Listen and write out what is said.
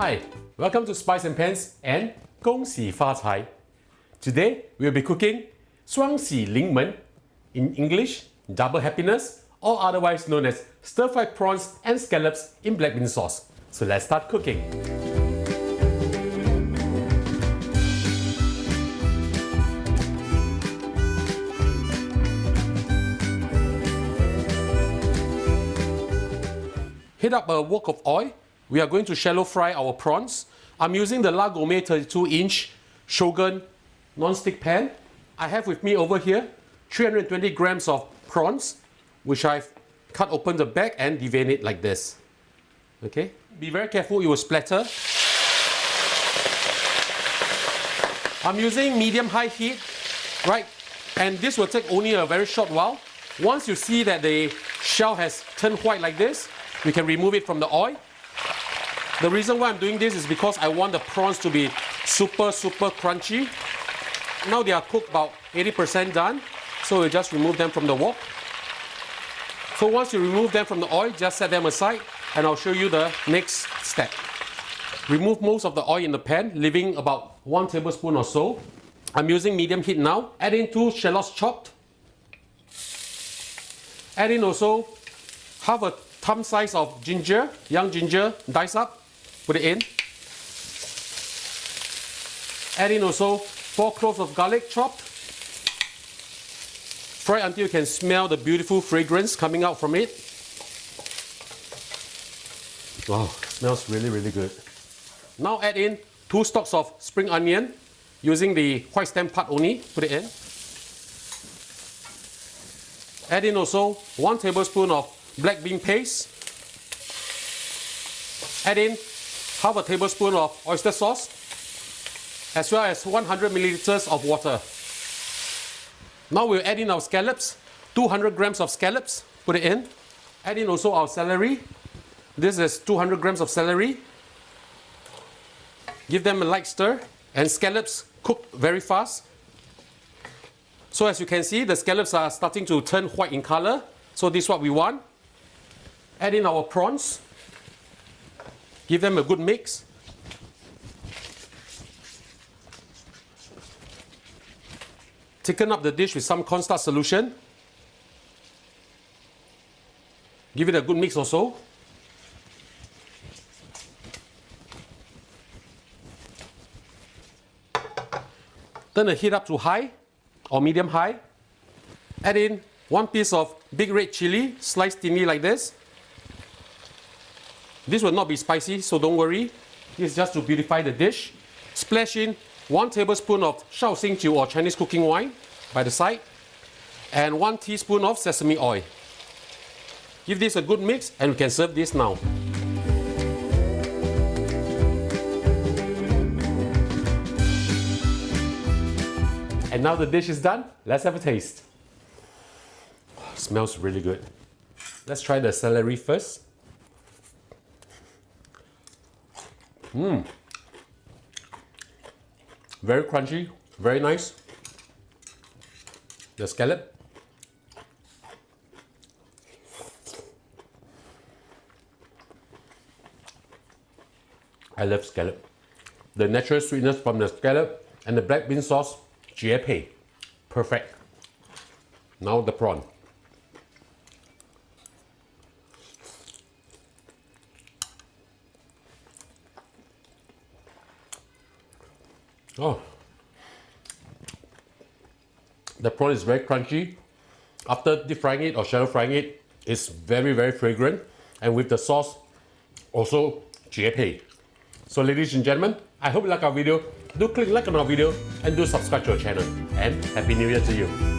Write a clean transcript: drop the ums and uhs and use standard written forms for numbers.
Hi, welcome to Spice and Pans and 恭喜发财. Today we'll be cooking 双喜临门, in English, double happiness, or otherwise known as stir-fried prawns and scallops in black bean sauce. So let's start cooking. Heat up a wok of oil. We are going to shallow fry our prawns. I'm using the Gourmet 32-inch Shogun non-stick pan. I have with me over here 320 grams of prawns, which I've cut open the back and devein it like this. Okay, be very careful, it will splatter. I'm using medium-high heat, right? And this will take only a very short while. Once you see that the shell has turned white like this, we can remove it from the oil. The reason why I'm doing this is because I want the prawns to be super crunchy. Now they are cooked about 80% done, so we just remove them from the wok. So once you remove them from the oil, just set them aside and I'll show you the next step. Remove most of the oil in the pan, leaving about 1 tablespoon or so. I'm using medium heat now. Add in 2 shallots chopped. Add in also half a thumb size of ginger, young ginger, diced up. Put it in. Add in also 4 cloves of garlic chopped. Fry until you can smell the beautiful fragrance coming out from it. Wow, smells really good. Now add in 2 stalks of spring onion using the white stem part only. Put it in. Add in also 1 tablespoon of black bean paste. Add in half a tablespoon of oyster sauce, as well as 100 milliliters of water. Now we'll add in our scallops, 200 grams of scallops, put it in. Add in also our celery. This is 200 grams of celery. Give them a light stir, and scallops cook very fast. So as you can see, the scallops are starting to turn white in color. So this is what we want. Add in our prawns. Give them a good mix. Thicken up the dish with some cornstarch solution. Give it a good mix also. Turn the heat up to high or medium high. Add in 1 piece of big red chilli, sliced thinly like this. This will not be spicy, so don't worry. This is just to beautify the dish. Splash in 1 tablespoon of Shaoxing Huatiao or Chinese cooking wine by the side, and 1 teaspoon of sesame oil. Give this a good mix and we can serve this now. And now the dish is done. Let's have a taste. Oh, smells really good. Let's try the celery first. Very crunchy, very nice. The scallop. I love scallop. The natural sweetness from the scallop and the black bean sauce, julienned. Perfect. Now the prawn. Oh, the prawn is very crunchy. After deep frying it or shallow frying it, it's very fragrant, and with the sauce, also julienned. So ladies and gentlemen, I hope you like our video. Do click like on our video and do subscribe to our channel. And Happy New Year to you.